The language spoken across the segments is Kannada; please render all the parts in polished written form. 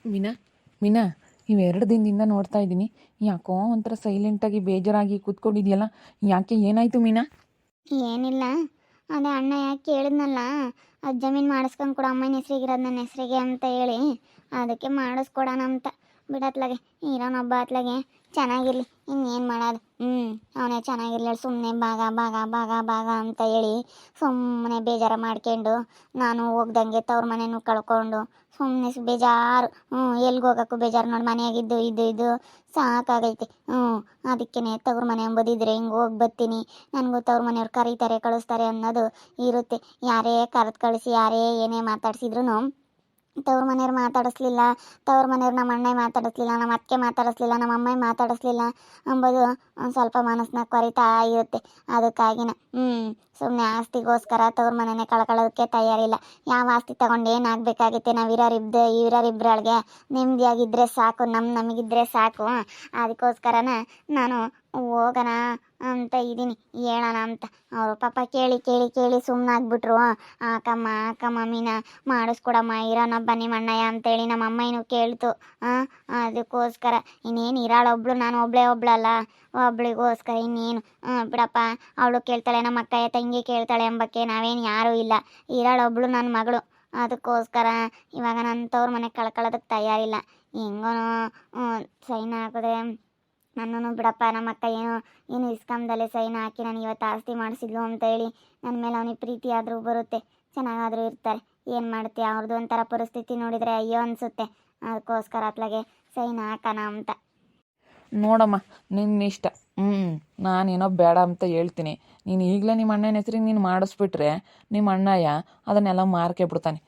ಮೀನಾ ಮೀನಾ ಇವೆರಡು ದಿನದಿಂದ ನೋಡ್ತಾ ಇದ್ದೀನಿ. ಯಾಕೋ ಒಂಥರ ಸೈಲೆಂಟಾಗಿ ಬೇಜಾರಾಗಿ ಕೂತ್ಕೊಂಡಿದ್ಯಲ್ಲ, ಯಾಕೆ ಏನಾಯಿತು ಮೀನಾ? ಏನಿಲ್ಲ, ಅದೇ ಅಣ್ಣ ಯಾಕೆ ಕೇಳಿದ್ನಲ್ಲ, ಅದು ಜಮೀನು ಮಾಡಿಸ್ಕೊಂಡು ಕೊಡು ಅಮ್ಮನ ಹೆಸ್ರಿಗಿರೋದು ನನ್ನ ಹೆಸ್ರಿಗೆ ಅಂತ ಹೇಳಿ, ಅದಕ್ಕೆ ಮಾಡಿಸ್ಕೊಡೋಣ ಅಂತ ಬಿಡತ್ಲಾಗೆ ಇರೋನೊಬ್ಬ ಅತ್ಲಾಗೆ ಚೆನ್ನಾಗಿರ್ಲಿ, ಇನ್ನೇನು ಮಾಡೋದು. ಅವನೇ ಚೆನ್ನಾಗಿರ್ಲಿ, ಸುಮ್ಮನೆ ಭಾಗ ಭಾಗ ಭಾಗ ಭಾಗ ಅಂತ ಹೇಳಿ ಸುಮ್ಮನೆ ಬೇಜಾರು ಮಾಡ್ಕೊಂಡು ನಾನು ಹೋಗ್ದಂಗೆ ತವ್ರ ಮನೆಯೂ ಕಳ್ಕೊಂಡು ಸುಮ್ಮನೆ ಬೇಜಾರು. ಎಲ್ಗೆ ಹೋಗೋಕ್ಕೂ ಬೇಜಾರು ನೋಡಿ, ಮನೆಯಾಗಿದ್ದು ಇದು ಸಾಕಾಗೈತೆ. ಅದಕ್ಕೇ ತವ್ರ ಮನೆ ಎಂಬುದಿದ್ರೆ ಹಿಂಗೆ ಹೋಗಿ ಬರ್ತೀನಿ, ನನಗೂ ತವ್ರ ಮನೆಯವ್ರು ಕರೀತಾರೆ ಕಳಿಸ್ತಾರೆ ಅನ್ನೋದು ಇರುತ್ತೆ. ಯಾರೇ ಕರೆದು ಕಳಿಸಿ ಯಾರೇ ಏನೇ ಮಾತಾಡ್ಸಿದ್ರು ತವ್ರ ಮನೆಯವ್ರು ಮಾತಾಡಿಸ್ಲಿಲ್ಲ, ತವ್ರ ಮನೆಯವ್ರು ನಮ್ಮ ಅಣ್ಣ ಮಾತಾಡಿಸ್ಲಿಲ್ಲ, ನಮ್ಮ ಅತ್ತೆ ಮಾತಾಡಿಸ್ಲಿಲ್ಲ, ನಮ್ಮ ಅಮ್ಮ ಮಾತಾಡಿಸ್ಲಿಲ್ಲ ಅಂಬೋದು ಒಂದು ಸ್ವಲ್ಪ ಮನಸ್ಸಿನಾಗ ಕೊರಿತಾ ಇರುತ್ತೆ. ಅದಕ್ಕಾಗಿನ ಸುಮ್ಮನೆ ಆಸ್ತಿಗೋಸ್ಕರ ತವ್ರ ಮನೆಯೇ ಕಳ್ಕೊಳ್ಳೋದಕ್ಕೆ ತಯಾರಿಲ್ಲ. ಯಾವ ಆಸ್ತಿ ತಗೊಂಡು ಏನಾಗಬೇಕಾಗುತ್ತೆ, ನಾವು ಇರೋರಿಬ್ಬರೊಳಗೆ ನೆಮ್ಮದಿಯಾಗಿದ್ದರೆ ಸಾಕು, ನಮಗಿದ್ರೆ ಸಾಕು. ಅದಕ್ಕೋಸ್ಕರನ ನಾನು ಹೋಗೋಣ ಅಂತ ಇದ್ದೀನಿ, ಹೇಳೋಣ ಅಂತ. ಅವರು ಪಾಪ ಕೇಳಿ ಕೇಳಿ ಕೇಳಿ ಸುಮ್ಮನಾಗ್ಬಿಟ್ರು. ಅಕ್ಕಮ್ಮ ಮೀನಾ ಮಾಡಿಸ್ಕೊಡಮ್ಮ, ಇರೋನೊಬ್ಬ ನಿಮ್ಮ ಅಣ್ಣಯ್ಯ ಅಂತೇಳಿ ನಮ್ಮ ಅಮ್ಮನೂ ಕೇಳ್ತು. ಅದಕ್ಕೋಸ್ಕರ ಇನ್ನೇನು ಇರಾಳೊಬ್ಳು, ನಾನು ಒಬ್ಳಲ್ಲ, ಒಬ್ಳಿಗೋಸ್ಕರ ಇನ್ನೇನು ಬಿಡಪ್ಪ, ಅವಳು ಕೇಳ್ತಾಳೆ, ನಮ್ಮ ಅಕ್ಕಯ್ಯ ತಂಗಿ ಕೇಳ್ತಾಳೆ ಎಂಬಕ್ಕೆ ನಾವೇನು ಯಾರೂ ಇಲ್ಲ, ಇರಾಳೊಬ್ಳು ನನ್ನ ಮಗಳು. ಅದಕ್ಕೋಸ್ಕರ ಇವಾಗ ನನ್ನ ತವ್ರ ಮನೆ ಕಳ್ಕೊಳ್ಳೋದಕ್ಕೆ ತಯಾರಿಲ್ಲ. ಹೆಂಗೋ ಸೈನ್ ಹಾಕಿದ್ರೆ ನನ್ನೂ ಬಿಡಪ್ಪ, ನಮ್ಮ ಅಕ್ಕ ಏನು ಇಸ್ಕಾಮ್ದಲ್ಲೇ ಸೈನ್ ಹಾಕಿ ನಾನು ಇವತ್ತು ಆಸ್ತಿ ಮಾಡಿಸಿದ್ಲು ಅಂತ ಹೇಳಿ ನನ್ನ ಮೇಲೆ ಅವನಿಗೆ ಪ್ರೀತಿ ಆದರೂ ಬರುತ್ತೆ, ಚೆನ್ನಾಗಾದರೂ ಇರ್ತಾರೆ. ಏನು ಮಾಡ್ತೀಯ, ಅವ್ರದ್ದು ಒಂಥರ ಪರಿಸ್ಥಿತಿ ನೋಡಿದರೆ ಅಯ್ಯೋ ಅನಿಸುತ್ತೆ. ಅದಕ್ಕೋಸ್ಕರ ಅತ್ಲಾಗೆ ಸೈನ್ ಹಾಕೋಣ ಅಂತ. ನೋಡಮ್ಮ, ನಿನ್ನ ಇಷ್ಟ. ನಾನೇನೋ ಬೇಡ ಅಂತ ಹೇಳ್ತೀನಿ. ನೀನು ಈಗಲೇ ನಿಮ್ಮ ಅಣ್ಣನ ಹೆಸ್ರಿಗೆ ನೀನು ಮಾಡಿಸ್ಬಿಟ್ರೆ ನಿಮ್ಮ ಅಣ್ಣಯ್ಯ ಅದನ್ನೆಲ್ಲ ಮಾರ್ಕೆ ಬಿಡ್ತಾನೆ.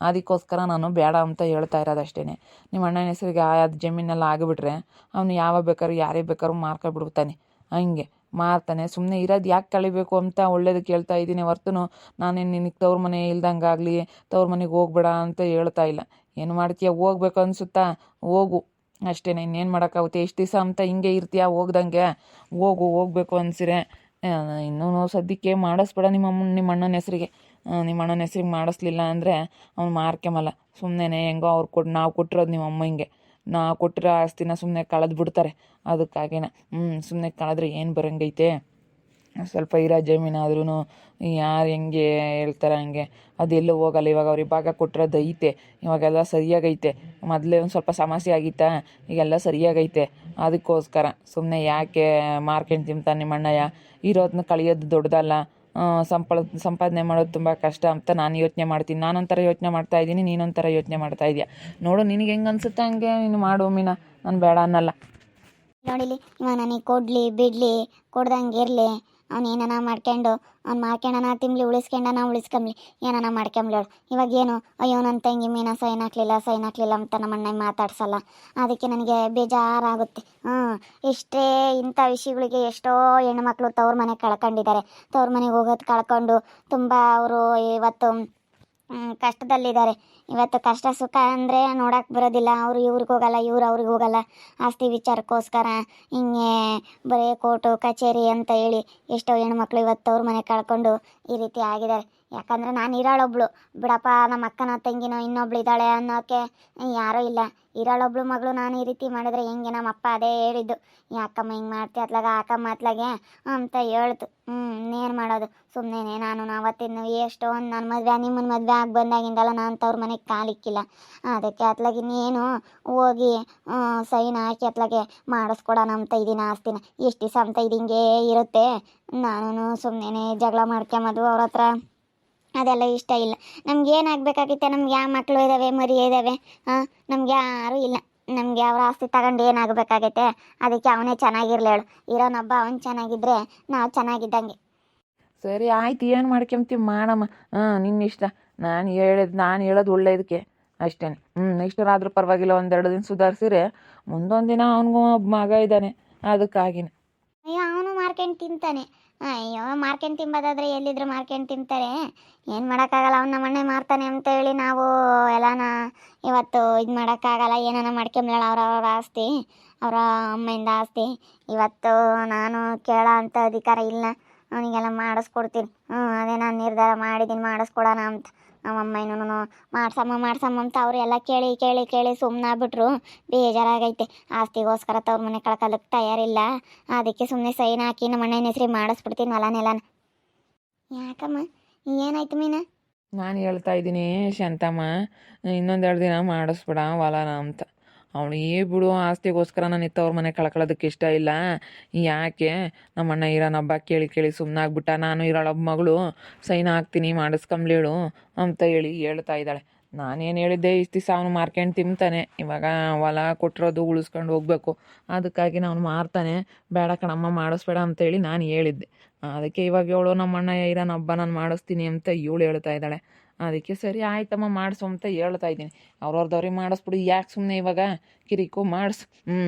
ಅದಕ್ಕೋಸ್ಕರ ನಾನು ಬೇಡ ಅಂತ ಹೇಳ್ತಾ ಇರೋದಷ್ಟೇ. ನಿಮ್ಮ ಅಣ್ಣನ ಹೆಸ್ರಿಗೆ ಅದು ಜಮೀನೆಲ್ಲ ಆಗಿಬಿಟ್ರೆ ಅವನು ಯಾವಾಗ ಬೇಕಾದ್ರೂ ಯಾರೇ ಬೇಕಾದ್ರೂ ಮಾರ್ಕೊಂಡ್ಬಿಡ್ತಾನೆ. ಹಂಗೆ ಮಾರ್ತಾನೆ. ಸುಮ್ಮನೆ ಇರೋದು ಯಾಕೆ ಕಳಿಬೇಕು ಅಂತ ಒಳ್ಳೇದಕ್ಕೆ ಹೇಳ್ತಾ ಇದ್ದೀನಿ ಹೊರ್ತು ನಾನೇನು ನಿನಗೆ ತವ್ರ ಮನೆ ಇಲ್ದಂಗಾಗಲಿ ತವ್ರ ಮನೆಗೆ ಹೋಗ್ಬೇಡ ಅಂತ ಹೇಳ್ತಾ ಇಲ್ಲ. ಏನು ಮಾಡ್ತೀಯ, ಹೋಗ್ಬೇಕು ಅನಿಸುತ್ತಾ ಹೋಗು ಅಷ್ಟೇ. ಇನ್ನೇನು ಮಾಡೋಕ್ಕಾಗುತ್ತೆ, ಎಷ್ಟು ದಿವಸ ಅಂತ ಹಿಂಗೆ ಇರ್ತೀಯ ಹೋಗ್ದಂಗೆ? ಹೋಗಬೇಕು ಅನಿಸಿರೆ ಇನ್ನೂ ಸದ್ಯಕ್ಕೆ ಮಾಡಿಸ್ಬೇಡ ನಿಮ್ಮ ಅಣ್ಣನ ಹೆಸ್ರಿಗೆ. ನಿಮ್ಮ ಅಣ್ಣನ ಹೆಸ್ರಿಗೆ ಮಾಡಿಸ್ಲಿಲ್ಲ ಅಂದರೆ ಅವ್ನು ಮಾರ್ಕೆಮಲ್ಲ. ಸುಮ್ಮನೆ ಹೆಂಗೋ ನಾವು ಕೊಟ್ಟಿರೋದು ನಿಮ್ಮ ಅಮ್ಮಂಗೆ, ನಾವು ಕೊಟ್ಟಿರೋ ಆಸ್ತಿನ ಸುಮ್ಮನೆ ಕಳೆದು ಬಿಡ್ತಾರೆ. ಅದಕ್ಕಾಗೇನೆ ಸುಮ್ಮನೆ ಕಳೆದ್ರೆ ಏನು ಬರೋಂಗೈತೆ? ಸ್ವಲ್ಪ ಇರೋ ಜಮೀನಾದ್ರೂ ಯಾರು ಹೆಂಗೆ ಹೇಳ್ತಾರೆ ಹಂಗೆ ಅದೆಲ್ಲೂ ಹೋಗಲ್ಲ. ಇವಾಗ ಅವ್ರಿಗೆ ಭಾಗ ಕೊಟ್ಟಿರೋದು ಐತೆ, ಇವಾಗೆಲ್ಲ ಸರಿಯಾಗೈತೆ. ಮೊದಲೇ ಒಂದು ಸ್ವಲ್ಪ ಸಮಸ್ಯೆ ಆಗಿತ್ತಾ, ಈಗೆಲ್ಲ ಸರಿಯಾಗೈತೆ. ಅದಕ್ಕೋಸ್ಕರ ಸುಮ್ಮನೆ ಯಾಕೆ ಮಾರ್ಕೆಂಡು ತಿಂತಾನೆ ನಿಮ್ಮ ಅಣ್ಣಯ್ಯ? ಇರೋದನ್ನ ಕಳಿಯೋದು ದೊಡ್ಡದಲ್ಲ, ಸಂಪಾದನೆ ಮಾಡೋದು ತುಂಬ ಕಷ್ಟ ಅಂತ ನಾನು ಯೋಚನೆ ಮಾಡ್ತೀನಿ. ನಾನೊಂಥರ ಯೋಚನೆ ಮಾಡ್ತಾಯಿದ್ದೀನಿ, ನೀನೊಂಥರ ಯೋಚನೆ ಮಾಡ್ತಾಯಿದ್ಯಾ. ನೋಡು, ನಿನಗೆ ಹೆಂಗೆ ಅನಿಸುತ್ತೆ ಹಂಗೆ ನೀನು ಮಾಡು ಮೀನಾ, ನಾನು ಬೇಡ ಅನ್ನಲ್ಲ. ನೋಡಿಲಿ, ಇವಾಗ ನನಗೆ ಕೊಡಲಿ ಬಿಡಲಿ, ಕೊಡ್ದಂಗೆ ಇರಲಿ, ಅವ್ನು ಏನಾನ ಮಾಡ್ಕೊಂಡು ಅವ್ನು ಮಾಡ್ಕೊಂಡನ ತಿನ್ಲಿ, ಉಳಿಸ್ಕೊಂಬಲಿ, ಏನಾನ ಮಾಡ್ಕೊಂಬ್ಲಿ. ಇವಾಗ ಏನು, ಅಯ್ಯೋ ನನ್ನ ತಂಗಿ ಮೀನಾ ಸೈನ್ ಹಾಕ್ಲಿಲ್ಲ ಅಂತ ನಮ್ಮ ಅಣ್ಣ ಮಾತಾಡ್ಸಲ್ಲ. ಅದಕ್ಕೆ ನನಗೆ ಬೇಜಾರಾಗುತ್ತೆ. ಎಷ್ಟೇ ಇಂಥ ವಿಷಯಗಳಿಗೆ ಎಷ್ಟೋ ಹೆಣ್ಮಕ್ಳು ತವ್ರ ಮನೆ ಕಳ್ಕೊಂಡಿದ್ದಾರೆ. ತವ್ರ ಮನೆಗೆ ಹೋಗೋದು ಕಳ್ಕೊಂಡು ತುಂಬ ಅವರು ಇವತ್ತು ಕಷ್ಟದಲ್ಲಿದ್ದಾರೆ. ಇವತ್ತು ಕಷ್ಟ ಸುಖ ಅಂದರೆ ನೋಡೋಕೆ ಬರೋದಿಲ್ಲ. ಅವರು ಇವ್ರಿಗೆ ಹೋಗಲ್ಲ, ಇವ್ರು ಅವ್ರಿಗೆ ಹೋಗಲ್ಲ. ಆಸ್ತಿ ವಿಚಾರಕ್ಕೋಸ್ಕರ ಹಿಂಗೆ ಬರೀ ಕೋರ್ಟು ಕಚೇರಿ ಅಂತ ಹೇಳಿ ಎಷ್ಟೋ ಹೆಣ್ಮಕ್ಳು ಇವತ್ತು ಅವ್ರ ಮನೆ ಕಳ್ಕೊಂಡು ಈ ರೀತಿ ಆಗಿದ್ದಾರೆ. ಯಾಕಂದರೆ ನಾನು ಇರೋಳೊಬ್ಳು, ಬಿಡಪ್ಪ ನಮ್ಮ ಅಕ್ಕನ ತಂಗಿನೋ ಇನ್ನೊಬ್ಳು ಇದ್ದಾಳೆ ಅನ್ನೋಕ್ಕೆ ಯಾರೂ ಇಲ್ಲ. ಇರೋಳೊಬ್ಳು ಮಗಳು ನಾನು ಈ ರೀತಿ ಮಾಡಿದ್ರೆ ಹೆಂಗೆ? ನಮ್ಮ ಅಪ್ಪ ಅದೇ ಹೇಳಿದ್ದು, ಯಾಕಮ್ಮ ಹಿಂಗೆ ಮಾಡ್ತೀಯ ಅತ್ಲಾಗ, ಹಾಕಮ್ಮ ಅತ್ಲಾಗೆ ಅಂತ ಹೇಳ್ತು. ಇನ್ನೇನು ಮಾಡೋದು, ಸುಮ್ಮನೆ ನಾನು ಅವತ್ತಿನ ಎಷ್ಟೊಂದು ನನ್ನ ನಿಮ್ಮನ್ನ ಮದುವೆ ಆಗಿ ಬಂದಾಗಿಂದಲ್ಲ ನಾನು ತವ್ರ ಮನೆಗೆ ಕಾಲಿಕ್ಕಿಲ್ಲ. ಅದಕ್ಕೆ ಅತ್ಲಾಗೆ ಇನ್ನೇನು ಹೋಗಿ ಸೈನ್ ಹಾಕಿ ಅತ್ಲಾಗೆ ಮಾಡಿಸ್ಕೊಡೋಣ ಅಂತ ಇದ್ದೀನಿ ಆಸ್ತಿನ. ಎಷ್ಟು ದಿವಸ ಅಂತ ಇದು ಹಿಂಗೆ ಇರುತ್ತೆ. ನಾನು ಸುಮ್ಮನೆ ಜಗಳ ಮಾಡ್ಕೊಂಬದು ಅವ್ರ ಹತ್ರ ಅದೆಲ್ಲ ಇಷ್ಟ ಇಲ್ಲ. ನಮ್ಗೆ ಏನಾಗಬೇಕಾಗಿತ್ತೆ? ನಮ್ಗೆ ಯಾವ ಮಕ್ಕಳು ಇದ್ದಾವೆ, ಮರಿ ಇದ್ದಾವೆ? ನಮ್ಗೆ ಯಾರೂ ಇಲ್ಲ. ನಮಗೆ ಅವ್ರ ಆಸ್ತಿ ತಗೊಂಡು ಏನಾಗಬೇಕಾಗೈತೆ? ಅದಕ್ಕೆ ಅವನೇ ಚೆನ್ನಾಗಿರ್ಲಿ ಹೇಳು. ಇರೋನೊಬ್ಬ ಅವನು ಚೆನ್ನಾಗಿದ್ದರೆ ನಾವು ಚೆನ್ನಾಗಿದ್ದಂಗೆ. ಸರಿ ಆಯ್ತು, ಏನು ಮಾಡ್ಕೊಂತೀವಿ ಮಾಡಮ್ಮ. ನಿನ್ನ ಇಷ್ಟ. ನಾನು ಹೇಳೋದು ಒಳ್ಳೇದಕ್ಕೆ ಅಷ್ಟೇ. ಇಷ್ಟರಾದರೂ ಪರವಾಗಿಲ್ಲ, ಒಂದೆರಡು ದಿನ ಸುಧಾರಿಸಿರೆ ಮುಂದೊಂದು ದಿನ ಅವನಿಗೂ ಒಬ್ಬ ಮಗ ಇದ್ದಾನೆ. ಅದಕ್ಕಾಗಿನ ಅಯ್ಯೋ, ಅವನು ಮಾರ್ಕೊಂಡು ತಿಂತಾನೆ. ಅಯ್ಯೋ, ಮಾರ್ಕೊಂಡು ತಿಂಬೋದಾದ್ರೆ ಎಲ್ಲಿದ್ರು ಮಾರ್ಕೊಂಡು ತಿಂತಾರೆ. ಏನು ಮಾಡೋಕ್ಕಾಗಲ್ಲ, ಅವ್ನು ನಮ್ಮ ಅಣ್ಣೆ ಮಾರ್ತಾನೆ ಅಂತ ಹೇಳಿ ನಾವು ಎಲ್ಲನ ಇವತ್ತು ಇದು ಮಾಡೋಕ್ಕಾಗಲ್ಲ. ಏನಾನ ಮಾಡ್ಕೊಂಬೇಡ ಅವ್ರವ್ರ ಆಸ್ತಿ, ಅವರ ಅಮ್ಮೆಯಿಂದ ಆಸ್ತಿ. ಇವತ್ತು ನಾನು ಕೇಳೋ ಅಂಥ ಅಧಿಕಾರ ಇಲ್ಲ. ಅವನಿಗೆಲ್ಲ ಮಾಡಿಸ್ಕೊಡ್ತೀನಿ. ಅದೇ ನಾನು ನಿರ್ಧಾರ ಮಾಡಿದ್ದೀನಿ, ಮಾಡಿಸ್ಕೊಡೋಣ ಅಂತ. ಅವಮ್ಮ ಇನ್ನೂ ಮಾಡ್ಸಮ್ಮ ಅಂತ ಅವ್ರು ಎಲ್ಲ ಕೇಳಿ ಕೇಳಿ ಕೇಳಿ ಸುಮ್ಮನಾಗ್ಬಿಟ್ರು. ಬೇಜಾರಾಗೈತೆ. ಆಸ್ತಿಗೋಸ್ಕರ ತವ್ರ ಮನೆ ಕಳ್ಕೊಳ್ಳೋಕ್ಕೆ ತಯಾರಿಲ್ಲ. ಅದಕ್ಕೆ ಸುಮ್ಮನೆ ಸೈನ್ ಹಾಕಿ ನಮ್ಮ ಅಣ್ಣನ ಹೆಸ್ರಿಗೆ ಮಾಡಿಸ್ಬಿಡ್ತೀನಿ ಹೊಲನೆಲ್ಲನ. ಯಾಕಮ್ಮ ಏನಾಯ್ತು ಮೀನಾ? ನಾನು ಹೇಳ್ತಾ ಇದ್ದೀನಿ ಶಾಂತಮ್ಮ, ಇನ್ನೊಂದೆರಡು ದಿನ ಮಾಡಿಸ್ಬಿಡ ಹೊಲನ ಅಂತ. ಅವಳು ಈ ಬಿಡು ಆಸ್ತಿಗೋಸ್ಕರ ನಾನು ಇತ್ತವ್ರ ಮನೆ ಕಳ್ಕೊಳ್ಳೋದಕ್ಕೆ ಇಷ್ಟ ಇಲ್ಲ. ಯಾಕೆ ನಮ್ಮ ಅಣ್ಣ ಇರೋನೊಬ್ಬ ಕೇಳಿ ಕೇಳಿ ಸುಮ್ಮನಾಗ್ಬಿಟ್ಟ. ನಾನು ಇರೋಳೊಬ್ಬ ಮಗಳು ಸೈನ್ ಹಾಕ್ತೀನಿ ಮಾಡಿಸ್ಕೊಂಬ್ಲೇಳು ಅಂತ ಹೇಳ್ತಾ ಇದ್ದಾಳೆ. ನಾನೇನು ಹೇಳಿದ್ದೆ, ಇಷ್ಟು ದಿವಸ ಅವನು ಮಾರ್ಕೊಂಡು ತಿಂತಾನೆ. ಇವಾಗ ಹೊಲ ಕೊಟ್ಟಿರೋದು ಉಳಿಸ್ಕೊಂಡು ಹೋಗ್ಬೇಕು. ಅದಕ್ಕಾಗಿ ನಾವು ಮಾರ್ತಾನೆ. ಬೇಡ ಕಣಮ್ಮ ಮಾಡಿಸ್ಬೇಡ ಅಂತೇಳಿ ನಾನು ಹೇಳಿದ್ದೆ. ಅದಕ್ಕೆ ಇವಾಗ ಇವಳು ನಮ್ಮ ಅಣ್ಣ ಇರೋನೊಬ್ಬ ನಾನು ಮಾಡಿಸ್ತೀನಿ ಅಂತ ಇವಳು ಹೇಳ್ತಾ ಇದ್ದಾಳೆ. ಅದಕ್ಕೆ ಸರಿ ಆಯ್ತಮ್ಮ ಮಾಡಿಸು ಅಂತ ಹೇಳ್ತಾ ಇದ್ದೀನಿ. ಅವ್ರವ್ರದವ್ರಿಗೆ ಮಾಡಿಸ್ಬಿಡು, ಯಾಕೆ ಸುಮ್ಮನೆ ಇವಾಗ ಕಿರಿಕು ಮಾಡಿಸು.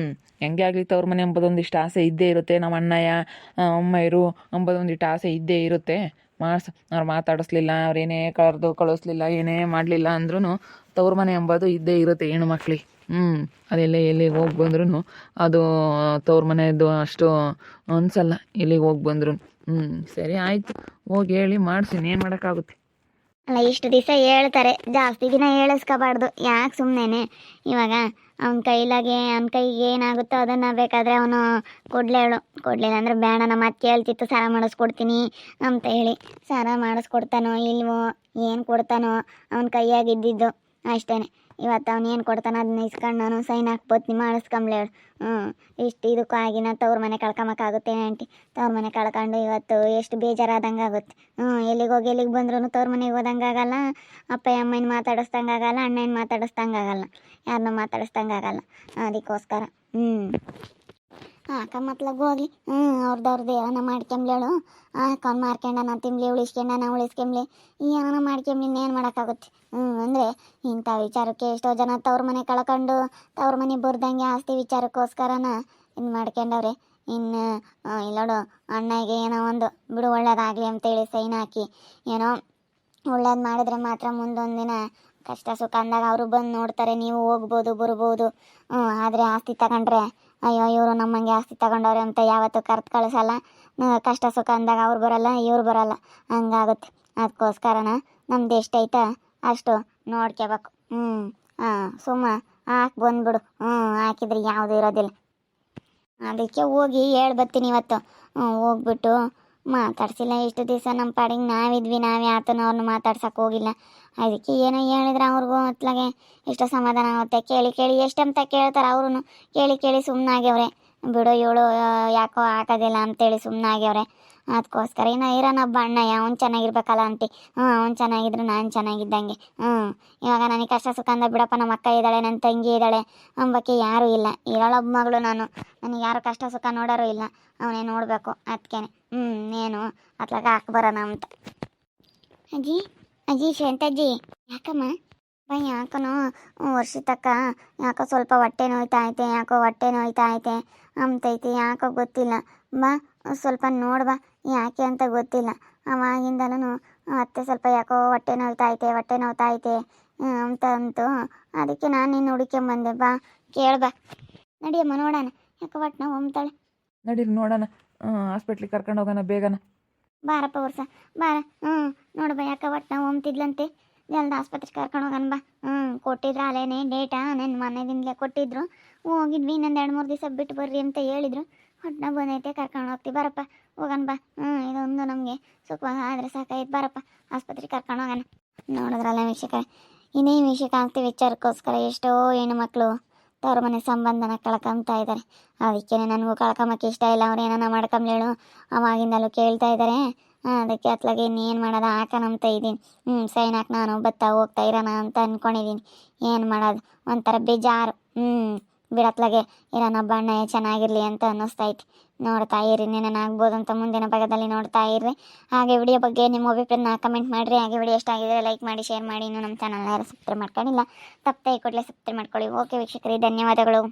ಹೆಂಗೆ ಆಗಲಿ ತವ್ರ ಮನೆ ಅಂಬೋದೊಂದಿಷ್ಟು ಆಸೆ ಇದ್ದೇ ಇರುತ್ತೆ. ನಮ್ಮ ಅಣ್ಣಯ್ಯ ಅಮ್ಮಯ್ಯರು ಅಂಬೋದೊಂದಿಷ್ಟು ಆಸೆ ಇದ್ದೇ ಇರುತ್ತೆ. ಮಾಡಿಸು. ಅವ್ರು ಮಾತಾಡಿಸ್ಲಿಲ್ಲ, ಅವ್ರೇನೇ ಕಳಿಸ್ಲಿಲ್ಲ, ಏನೇ ಮಾಡಲಿಲ್ಲ ಅಂದ್ರೂ ತವ್ರ ಮನೆ ಎಂಬುದು ಇದ್ದೇ ಇರುತ್ತೆ ಹೆಣ್ಣು ಮಕ್ಳಿಗೆ. ಎಲ್ಲಿಗೆ ಹೋಗಿ ಬಂದ್ರೂ ಅದು ತವ್ರ ಮನೆಯದು ಅಷ್ಟು ಅನ್ಸಲ್ಲ ಎಲ್ಲಿಗೆ ಹೋಗಿ ಬಂದ್ರು. ಸರಿ ಆಯಿತು, ಹೋಗಿ ಹೇಳಿ ಮಾಡಿಸಿ, ಏನು ಮಾಡೋಕ್ಕಾಗುತ್ತೆ. ಅಲ್ಲ, ಇಷ್ಟು ದಿವಸ ಹೇಳ್ತಾರೆ, ಜಾಸ್ತಿ ದಿನ ಹೇಳಿಸ್ಕೋಬಾರ್ದು. ಯಾಕೆ ಸುಮ್ಮನೆ ಇವಾಗ ಅವನ ಕೈಗೆ ಏನಾಗುತ್ತೋ ಅದನ್ನು ಬೇಕಾದರೆ ಅವನು ಕೊಡಲಿಲ್ಲ ಅಂದರೆ ಬೇಡ, ನಮ್ಮ ಅತ್ತೆ ಹೇಳ್ತಿತ್ತು ಸಾರ ಮಾಡಿಸ್ಕೊಡ್ತೀನಿ ಅಂತ ಹೇಳಿ. ಸಾರ ಮಾಡಿಸ್ಕೊಡ್ತಾನೋ ಇಲ್ವೋ, ಏನು ಕೊಡ್ತಾನೋ ಅವನ ಕೈಯಾಗಿದ್ದಿದ್ದು ಅಷ್ಟೇ. ಇವತ್ತು ಅವ್ನು ಏನು ಕೊಡ್ತಾನೋ ಅದನ್ನ ಇಸ್ಕೊಂಡು ನಾನು ಸೈನ್ ಹಾಕ್ಬೋತೀನಿ, ಮಾಡಿಸ್ಕೊಂಬ್ಲೇಳು. ಇದಕ್ಕೂ ಆಗಿನ ತವ್ರ ಮನೆ ಕಳ್ಕೊಂಬಕ್ಕಾಗುತ್ತೆ ಆಂಟಿ. ತವ್ರ ಮನೆ ಕಳ್ಕೊಂಡು ಇವತ್ತು ಎಷ್ಟು ಬೇಜಾರಾದಂಗೆ ಆಗುತ್ತೆ. ಎಲ್ಲಿಗೆ ಬಂದ್ರೂ ತವ್ರ ಮನೆಗೆ ಹೋದಂಗೆ ಆಗಲ್ಲ. ಅಪ್ಪ ಅಮ್ಮನ ಮಾತಾಡಿಸ್ದಂಗೆ ಆಗಲ್ಲ, ಅಣ್ಣನ ಮಾತಾಡಿಸ್ದಂಗೆ ಆಗಲ್ಲ, ಯಾರನ್ನೂ ಮಾತಾಡಿಸ್ದಂಗೆ ಆಗಲ್ಲ. ಅದಕ್ಕೋಸ್ಕರ ಮತ್ಲಾಗ ಹೋಗ್ಲಿ. ಅವ್ರದ್ದು ಏನೋ ಮಾಡ್ಕೊಂಬ್ಲೇಳು. ಅವ್ನು ಮಾರ್ಕೊಂಡನ ತಿನ್ಲಿ, ಉಳಿಸ್ಕೊಂಬ್ಲಿ, ಏನೋ ಮಾಡ್ಕೊಂಬ್ಲಿ, ಇನ್ನೇನು ಮಾಡೋಕ್ಕಾಗುತ್ತೆ. ಅಂದರೆ ಇಂಥ ವಿಚಾರಕ್ಕೆ ಎಷ್ಟೋ ಜನ ತವ್ರ ಮನೆ ಕಳ್ಕೊಂಡು ತವ್ರ ಮನೆ ಬರ್ದಂಗೆ ಆಸ್ತಿ ವಿಚಾರಕ್ಕೋಸ್ಕರನ ಇದು ಮಾಡ್ಕೊಂಡವ್ರೆ. ಇನ್ನು ಇಲ್ಲೋಡು, ಅಣ್ಣಗೆ ಏನೋ ಒಂದು ಬಿಡು ಒಳ್ಳೇದಾಗಲಿ ಅಂತೇಳಿ ಸೈನ್ ಹಾಕಿ ಏನೋ ಒಳ್ಳೇದು ಮಾಡಿದ್ರೆ ಮಾತ್ರ ಮುಂದೊಂದು ದಿನ ಕಷ್ಟ ಸುಖ ಅಂದಾಗ ಅವರು ಬಂದು ನೋಡ್ತಾರೆ. ನೀವು ಹೋಗ್ಬೋದು ಬರ್ಬೋದು. ಆದರೆ ಆಸ್ತಿ ತಗೊಂಡ್ರೆ ಅಯ್ಯೋ ಇವರು ನಮ್ಮಂಗೆ ಆಸ್ತಿ ತಗೊಂಡವ್ರೆ ಅಂತ ಯಾವತ್ತೂ ಕರ್ತು ಕಳಿಸಲ್ಲ. ಕಷ್ಟ ಸುಖ ಅಂದಾಗ ಅವ್ರು ಬರಲ್ಲ, ಇವ್ರು ಬರಲ್ಲ, ಹಂಗಾಗುತ್ತೆ. ಅದಕ್ಕೋಸ್ಕರನ ನಮ್ದು ಎಷ್ಟೈತೆ ಅಷ್ಟು ನೋಡ್ಕೋಬೇಕು. ಸುಮ್ಮ ಹಾಕಿ ಬಂದ್ಬಿಡು. ಹಾಕಿದ್ರೆ ಯಾವುದೂ ಇರೋದಿಲ್ಲ. ಅದಕ್ಕೆ ಹೋಗಿ ಹೇಳ್ಬತ್ತೀನಿ ಇವತ್ತು. ಹೋಗ್ಬಿಟ್ಟು ಮಾತಾಡ್ಸಿಲ್ಲ ಇಷ್ಟು ದಿವಸ, ನಮ್ಮ ಪಾಡಿಗೆ ನಾವಿದ್ವಿ, ನಾವೇ ಆತನ ಅವ್ರನ್ನ ಮಾತಾಡ್ಸೋಕೆ ಹೋಗಿಲ್ಲ. ಅದಕ್ಕೆ ಏನೋ ಹೇಳಿದ್ರೆ ಅವ್ರಿಗೂ ಅತ್ಲಾಗೆ ಎಷ್ಟೋ ಸಮಾಧಾನ ಆಗುತ್ತೆ. ಕೇಳಿ ಕೇಳಿ ಎಷ್ಟಂತ ಕೇಳ್ತಾರೆ, ಅವ್ರೂ ಕೇಳಿ ಸುಮ್ಮನಾಗ್ಯವ್ರೆ. ಬಿಡು ಇವಳು ಯಾಕೋ ಹಾಕೋದಿಲ್ಲ ಅಂತೇಳಿ ಸುಮ್ಮನಾಗ್ಯವ್ರೆ. ಅದಕ್ಕೋಸ್ಕರ ಇನ್ನು ಇರೋನೊಬ್ಬ ಅಣ್ಣಯ್ಯ, ಅವ್ನು ಚೆನ್ನಾಗಿರ್ಬೇಕಲ್ಲ ಆಂಟಿ. ಅವ್ನು ಚೆನ್ನಾಗಿದ್ರೆ ನಾನು ಚೆನ್ನಾಗಿದ್ದಂಗೆ. ಇವಾಗ ನನಗೆ ಕಷ್ಟ ಸುಖ ಅಂದ ಬಿಡಪ್ಪ, ನಮ್ಮ ಅಕ್ಕ ಇದ್ದಾಳೆ, ನನ್ನ ತಂಗಿ ಇದ್ದಾಳೆ ಅಂಬಕ್ಕೆ ಯಾರೂ ಇಲ್ಲ. ಇರೋಳೊಬ್ಬ ಮಗಳು ನಾನು. ನನಗೆ ಯಾರು ಕಷ್ಟ ಸುಖ ನೋಡೋರು ಇಲ್ಲ, ಅವನೇ ನೋಡಬೇಕು. ಅದಕ್ಕೇನೆ ಏನು ಅತ್ಲಾಗ ಹಾಕ್ಬರೋಣ ಅಂತ. ಅಜ್ಜಿ ಶಾಂತಜ್ಜಿ, ಯಾಕಮ್ಮ ಯಾಕನೋ ವರ್ಷತಕ್ಕ ಯಾಕೋ ಸ್ವಲ್ಪ ಹೊಟ್ಟೆ ನೋಯ್ತಾ ಐತೆ ಅಂತೈತಿ. ಯಾಕೋ ಗೊತ್ತಿಲ್ಲ. ಬಾ ಸ್ವಲ್ಪ ನೋಡ್ಬಾ, ಯಾಕೆ ಅಂತ ಗೊತ್ತಿಲ್ಲ. ಅವಾಗಿಂದಲೂ ಅತ್ತೆ ಸ್ವಲ್ಪ ಯಾಕೋ ಹೊಟ್ಟೆ ನೋಯ್ತಾ ಐತೆ ಅಂತ ಅಂತು. ಅದಕ್ಕೆ ನಾನು ನಿನ್ನ ಹುಡುಕೊಂಬಂದೆ. ಬಾ ಕೇಳ್ಬಾ, ನಡಿಯಮ್ಮ ನೋಡೋಣ. ಯಾಕೋ ಹೊಟ್ಟೆ ನೋವು ಅಂತಾಳೆ. ನಡೀರಿ ನೋಡೋಣ, ಹಾಸ್ಪಿಟ್ಲಿಗೆ ಕರ್ಕೊಂಡು ಹೋಗೋಣ ಬೇಗನ. ಬಾರಪ್ಪ ವರ್ಷ ಬಾರ. ನೋಡಬಾ, ಯಾಕೆ ಹೊಟ್ಟೆ ನೋವು ಅಂತಿದ್ಲಂತೆ. ಜಲ್ದಿ ಆಸ್ಪತ್ರೆಗೆ ಕರ್ಕೊಂಡು ಹೋಗೋಣ ಬಾ. ಕೊಟ್ಟಿದ್ರು ಅಲ್ಲೇನೆ ಡೇಟಾ, ನನ್ನ ಮನೆಯಿಂದಲೇ ಕೊಟ್ಟಿದ್ರು. ಹೋಗಿದ್ವಿ, ಇನ್ನೊಂದು 2-3 ದಿವಸ ಬಿಟ್ಟು ಬರ್ರಿ ಅಂತ ಹೇಳಿದ್ರು. ಹೊಟ್ಟೆ ನೋವು ಬಂದೈತೆ, ಕರ್ಕೊಂಡು ಹೋಗ್ತೀವಿ ಬಾರಪ್ಪ, ಹೋಗೋಣ ಬಾ. ಇದೊಂದು ನಮಗೆ ಸುಖವಾಗಿ ಆದರೆ ಸಾಕಾಯ್ತು. ಬಾರಪ್ಪ ಆಸ್ಪತ್ರೆಗೆ ಕರ್ಕೊಂಡು ಹೋಗೋಣ. ನೋಡಿದ್ರಲ್ಲ ವೀಕ್ಷಕ, ಇನ್ನೇ ವಿಷಯಕ್ಕೆ ವಿಚಾರಕ್ಕೋಸ್ಕರ ಎಷ್ಟೋ ಹೆಣ್ಣುಮಕ್ಳು ತವ್ರ ಮನೆ ಸಂಬಂಧನ ಕಳ್ಕೊಂತ ಇದ್ದಾರೆ. ಅದಕ್ಕೆ ನನಗೂ ಕಳ್ಕೊಂಬಕ್ಕೆ ಇಷ್ಟ ಇಲ್ಲ. ಅವ್ರು ಏನಾನ ಮಾಡ್ಕೊಂಬ್ಲೇಳು ಅವಾಗಿಂದಲೂ ಕೇಳ್ತಾ ಇದ್ದಾರೆ. ಅದಕ್ಕೆ ಅತ್ಲಾಗೆ ಇನ್ನೇನು ಮಾಡೋದು, ಹಾಕೋಣಂತ ಇದ್ದೀನಿ. ಸೈನ್ ಹಾಕಿ ನಾನು ಹೋಗ್ತಾ ಇರೋಣ ಅಂತ ಅಂದ್ಕೊಂಡಿದ್ದೀನಿ. ಏನು ಮಾಡೋದು, ಒಂಥರ ಬೇಜಾರು. ಬಿಡತ್ಲಾಗೆ ಇರೋನೊಬ್ಬ ಅಣ್ಣ ಚೆನ್ನಾಗಿರಲಿ ಅಂತ ಅನ್ನಿಸ್ತೈತಿ. ನೋಡ್ತಾ ಇರಿ, ಆಗ್ಬೋದು ಅಂತ ಮುಂದಿನ ಭಾಗದಲ್ಲಿ ನೋಡ್ತಾ ಇರ್ರಿ. ಹಾಗೆ ವಿಡಿಯೋ ಬಗ್ಗೆ ನಿಮ್ಮ ಅಭಿಪ್ರಾಯನ ಕಮೆಂಟ್ ಮಾಡಿರಿ. ಹಾಗೆ ವಿಡಿಯೋ ಇಷ್ಟ ಆಗಿದ್ರೆ ಲೈಕ್ ಮಾಡಿ, ಶೇರ್ ಮಾಡಿ. ಇನ್ನೂ ನಮ್ಮ ಚಾನಲ್ನ ಯಾರು ಸಬ್ಸ್ಕ್ರೈಬ್ ಮಾಡ್ಕೊಂಡಿಲ್ಲ, ತಪ್ಪದೆ ಕೂಡಲೇ ಸಬ್ಸ್ಕ್ರೈಬ್ ಮಾಡ್ಕೊಳ್ಳಿ. ಓಕೆ ವೀಕ್ಷಕರೇ, ಧನ್ಯವಾದಗಳು.